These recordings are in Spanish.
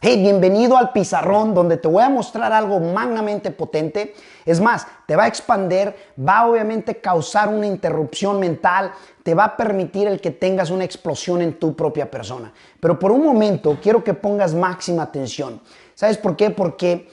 Hey, bienvenido al pizarrón donde te voy a mostrar algo magnamente potente. Es más, te va a expandir, va obviamente a causar una interrupción mental, te va a permitir el que tengas una explosión en tu propia persona. Pero por un momento quiero que pongas máxima atención. ¿Sabes por qué? Porque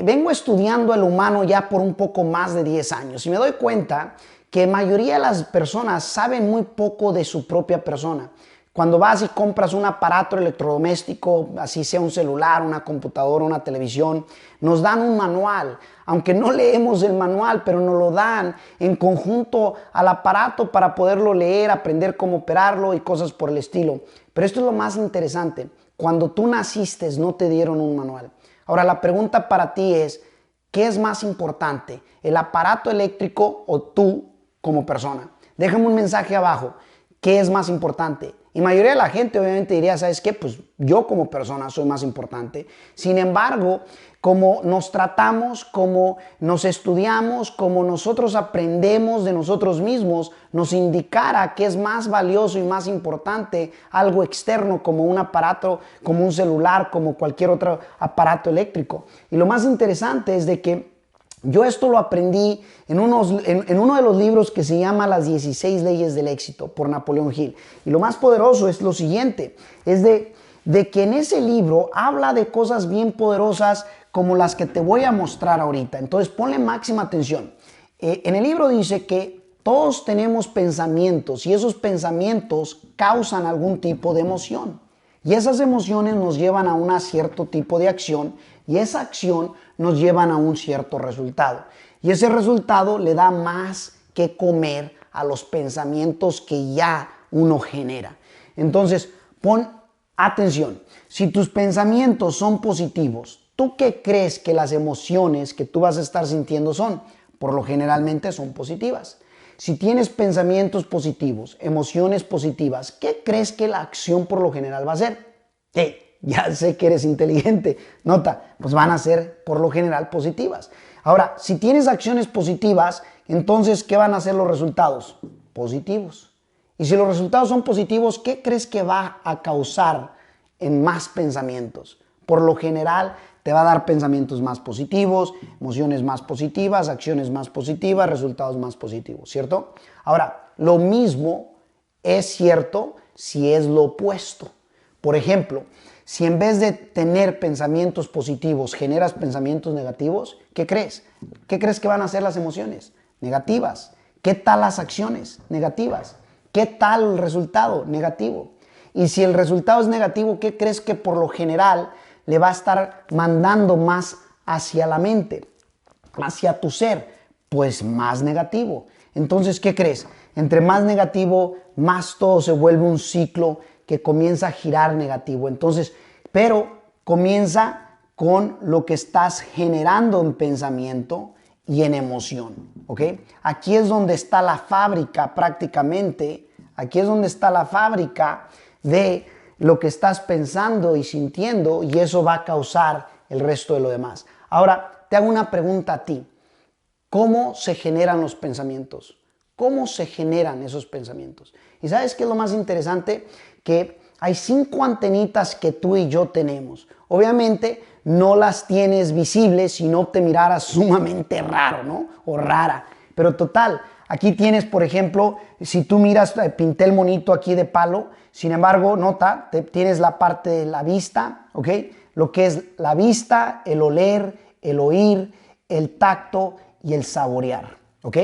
vengo estudiando el humano ya por un poco más de 10 años y me doy cuenta que la mayoría de las personas saben muy poco de su propia persona. Cuando vas y compras un aparato electrodoméstico, así sea un celular, una computadora, una televisión, nos dan un manual. Aunque no leemos el manual, pero nos lo dan en conjunto al aparato para poderlo leer, aprender cómo operarlo y cosas por el estilo. Pero esto es lo más interesante. Cuando tú naciste no te dieron un manual. Ahora la pregunta para ti es, ¿qué es más importante? ¿El aparato eléctrico o tú como persona? Déjame un mensaje abajo. ¿Qué es más importante? Y la mayoría de la gente obviamente diría, ¿sabes qué? Pues yo como persona soy más importante. Sin embargo, como nos tratamos, como nos estudiamos, como nosotros aprendemos de nosotros mismos, nos indicará que es más valioso y más importante algo externo como un aparato, como un celular, como cualquier otro aparato eléctrico. Y lo más interesante es de que yo esto lo aprendí en uno de los libros que se llama Las 16 leyes del éxito por Napoleón Hill. Y lo más poderoso es lo siguiente, es de que en ese libro habla de cosas bien poderosas como las que te voy a mostrar ahorita. Entonces ponle máxima atención. En el libro dice que todos tenemos pensamientos y esos pensamientos causan algún tipo de emoción. Y esas emociones nos llevan a un cierto tipo de acción y esa acción nos llevan a un cierto resultado. Y ese resultado le da más que comer a los pensamientos que ya uno genera. Entonces, pon atención. Si tus pensamientos son positivos, ¿tú qué crees que las emociones que tú vas a estar sintiendo son? Por lo generalmente son positivas. Si tienes pensamientos positivos, emociones positivas, ¿qué crees que la acción por lo general va a ser? Ya sé que eres inteligente. Nota, pues van a ser por lo general positivas. Ahora, si tienes acciones positivas, entonces, ¿qué van a ser los resultados? Positivos. Y si los resultados son positivos, ¿qué crees que va a causar en más pensamientos? Por lo general, te va a dar pensamientos más positivos, emociones más positivas, acciones más positivas, resultados más positivos, ¿cierto? Ahora, lo mismo es cierto si es lo opuesto. Por ejemplo, si en vez de tener pensamientos positivos generas pensamientos negativos, ¿qué crees? ¿Qué crees que van a hacer las emociones? Negativas. ¿Qué tal las acciones? Negativas. ¿Qué tal el resultado? Negativo. Y si el resultado es negativo, ¿qué crees que por lo general le va a estar mandando más hacia la mente, hacia tu ser? Pues más negativo. Entonces, ¿qué crees? Entre más negativo, más todo se vuelve un ciclo que comienza a girar negativo. Entonces, pero comienza con lo que estás generando en pensamiento y en emoción, ¿ok? Aquí es donde está la fábrica prácticamente, aquí es donde está la fábrica de lo que estás pensando y sintiendo y eso va a causar el resto de lo demás. Ahora, te hago una pregunta a ti. ¿Cómo se generan los pensamientos? ¿Cómo se generan esos pensamientos? ¿Y sabes qué es lo más interesante? Que hay 5 antenitas que tú y yo tenemos. Obviamente no las tienes visibles si no te miraras sumamente raro, ¿no? O rara. Pero total, aquí tienes, por ejemplo, si tú miras, pinté el monito aquí de palo. Sin embargo, nota, tienes la parte de la vista, ¿ok? Lo que es la vista, el oler, el oír, el tacto y el saborear, ¿ok?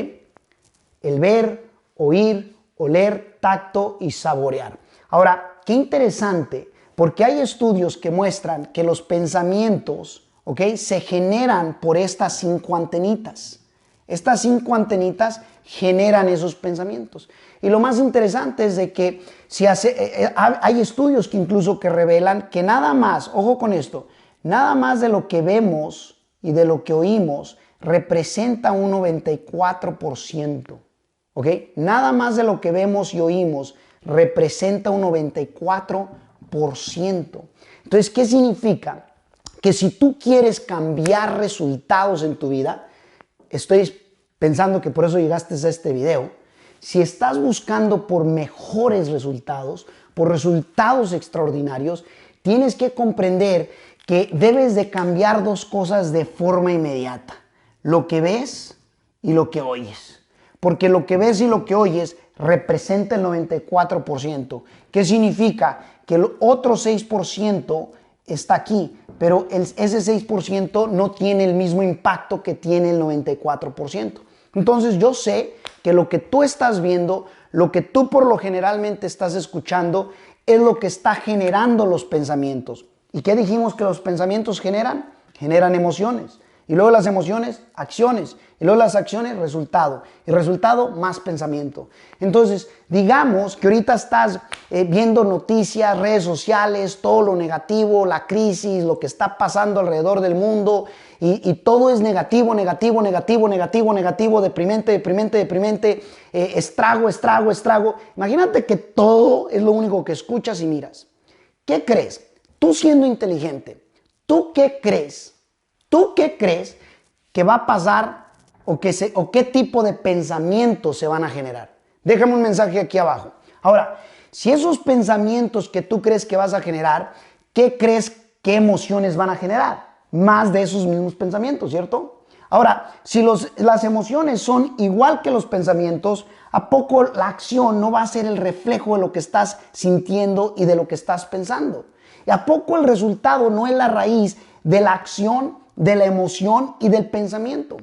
El ver, oír, oler, tacto y saborear. Ahora, qué interesante, porque hay estudios que muestran que los pensamientos, ¿ok?, se generan por estas 5 antenitas. Estas 5 antenitas generan esos pensamientos. Y lo más interesante es de que hay estudios que incluso que revelan que nada más, ojo con esto, nada más de lo que vemos y de lo que oímos representa un 94%. ¿Ok? Nada más de lo que vemos y oímos representa un 94%. Entonces, ¿qué significa? Que si tú quieres cambiar resultados en tu vida, estoy pensando que por eso llegaste a este video, si estás buscando por mejores resultados, por resultados extraordinarios, tienes que comprender que debes de cambiar dos cosas de forma inmediata. Lo que ves y lo que oyes. Porque lo que ves y lo que oyes representa el 94%. ¿Qué significa? Que el otro 6% está aquí, pero ese 6% no tiene el mismo impacto que tiene el 94%. Entonces yo sé que lo que tú estás viendo, lo que tú por lo generalmente estás escuchando, es lo que está generando los pensamientos. ¿Y qué dijimos que los pensamientos generan? Generan emociones. Y luego las emociones, acciones. Y luego las acciones, resultado. Y resultado, más pensamiento. Entonces, digamos que ahorita estás viendo noticias, redes sociales, todo lo negativo, la crisis, lo que está pasando alrededor del mundo. Y todo es negativo, negativo, negativo, negativo, negativo, deprimente, deprimente, deprimente, estrago, estrago, estrago. Imagínate que todo es lo único que escuchas y miras. ¿Qué crees? Tú siendo inteligente, ¿tú qué crees? ¿Tú qué crees que va a pasar o qué tipo de pensamientos se van a generar? Déjame un mensaje aquí abajo. Ahora, si esos pensamientos que tú crees que vas a generar, ¿qué crees qué emociones van a generar? Más de esos mismos pensamientos, ¿cierto? Ahora, si las emociones son igual que los pensamientos, ¿a poco la acción no va a ser el reflejo de lo que estás sintiendo y de lo que estás pensando? ¿Y a poco el resultado no es la raíz de la acción, de la emoción y del pensamiento?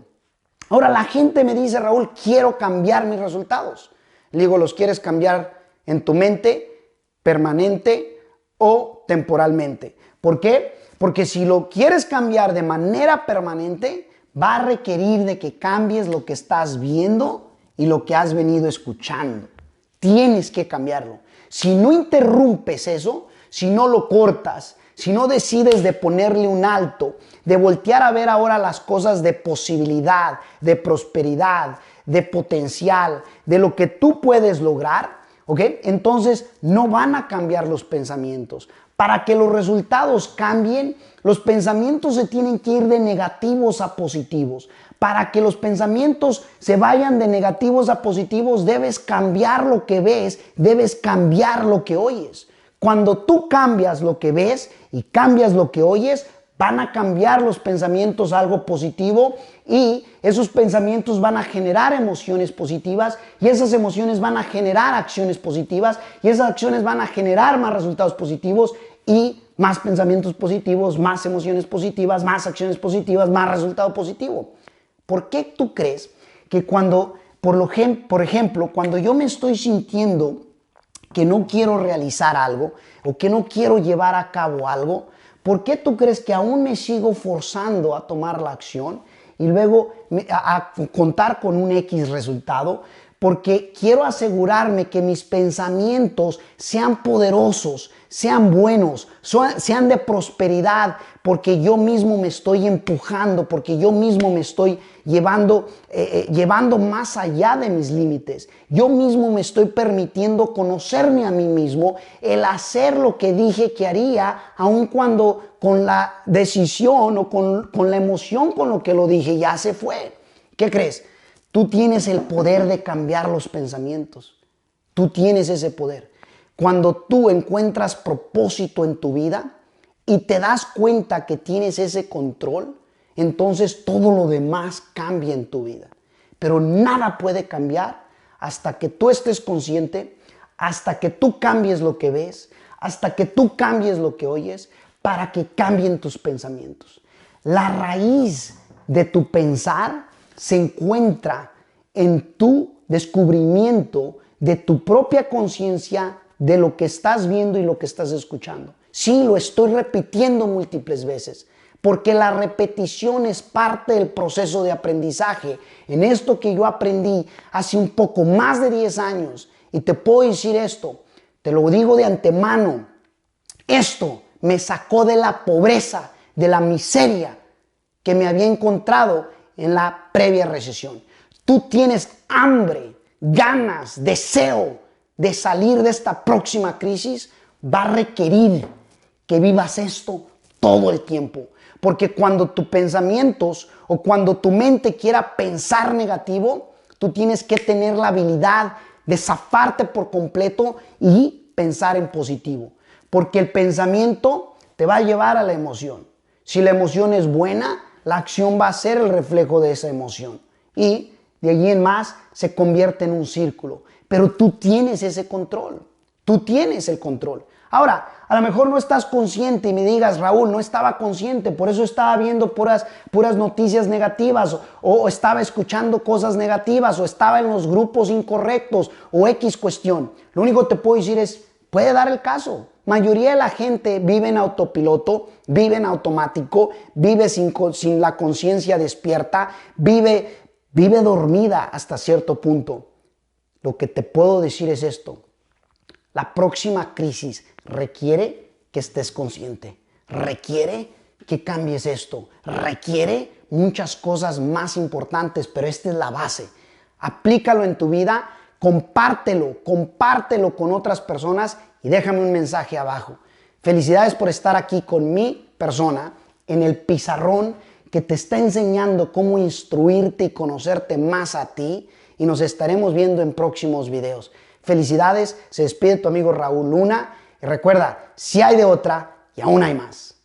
Ahora la gente me dice, Raúl, quiero cambiar mis resultados. Le digo, ¿los quieres cambiar en tu mente, permanente o temporalmente? ¿Por qué? Porque si lo quieres cambiar de manera permanente, va a requerir de que cambies lo que estás viendo y lo que has venido escuchando. Tienes que cambiarlo. Si no interrumpes eso, si no lo cortas, si no decides de ponerle un alto, de voltear a ver ahora las cosas de posibilidad, de prosperidad, de potencial, de lo que tú puedes lograr, ¿ok? Entonces no van a cambiar los pensamientos. Para que los resultados cambien, los pensamientos se tienen que ir de negativos a positivos. Para que los pensamientos se vayan de negativos a positivos, debes cambiar lo que ves, debes cambiar lo que oyes. Cuando tú cambias lo que ves y cambias lo que oyes, van a cambiar los pensamientos a algo positivo y esos pensamientos van a generar emociones positivas y esas emociones van a generar acciones positivas y esas acciones van a generar más resultados positivos y más pensamientos positivos, más emociones positivas, más acciones positivas, más resultado positivo. ¿Por qué tú crees que cuando, por ejemplo, cuando yo me estoy sintiendo que no quiero realizar algo o que no quiero llevar a cabo algo, ¿por qué tú crees que aún me sigo forzando a tomar la acción y luego a contar con un X resultado? Porque quiero asegurarme que mis pensamientos sean poderosos, sean buenos, sean de prosperidad, porque yo mismo me estoy empujando, porque yo mismo me estoy llevando más allá de mis límites. Yo mismo me estoy permitiendo conocerme a mí mismo, el hacer lo que dije que haría, aun cuando con la decisión o con la emoción con lo que lo dije ya se fue. ¿Qué crees? Tú tienes el poder de cambiar los pensamientos. Tú tienes ese poder. Cuando tú encuentras propósito en tu vida y te das cuenta que tienes ese control, entonces todo lo demás cambia en tu vida. Pero nada puede cambiar hasta que tú estés consciente, hasta que tú cambies lo que ves, hasta que tú cambies lo que oyes, para que cambien tus pensamientos. La raíz de tu pensar se encuentra en tu descubrimiento de tu propia conciencia, de lo que estás viendo y lo que estás escuchando. Sí, lo estoy repitiendo múltiples veces, porque la repetición es parte del proceso de aprendizaje. En esto que yo aprendí hace un poco más de 10 años, y te puedo decir esto, te lo digo de antemano, esto me sacó de la pobreza, de la miseria que me había encontrado en la previa recesión. Tú tienes hambre, ganas, deseo de salir de esta próxima crisis, va a requerir que vivas esto todo el tiempo. Porque cuando tus pensamientos o cuando tu mente quiera pensar negativo, tú tienes que tener la habilidad de zafarte por completo y pensar en positivo. Porque el pensamiento te va a llevar a la emoción. Si la emoción es buena, la acción va a ser el reflejo de esa emoción. Y de allí en más se convierte en un círculo. Pero tú tienes ese control. Tú tienes el control. Ahora, a lo mejor no estás consciente y me digas, Raúl, no estaba consciente, por eso estaba viendo puras noticias negativas o estaba escuchando cosas negativas o estaba en los grupos incorrectos o X cuestión. Lo único que te puedo decir es, puede dar el caso. Mayoría de la gente vive en autopiloto, vive en automático, vive sin la conciencia despierta, vive dormida hasta cierto punto. Lo que te puedo decir es esto. La próxima crisis requiere que estés consciente, requiere que cambies esto, requiere muchas cosas más importantes, pero esta es la base. Aplícalo en tu vida, compártelo con otras personas y déjame un mensaje abajo. Felicidades por estar aquí con mi persona en el pizarrón que te está enseñando cómo instruirte y conocerte más a ti, y nos estaremos viendo en próximos videos. Felicidades, se despide tu amigo Raúl Luna y recuerda, si hay de otra y aún hay más.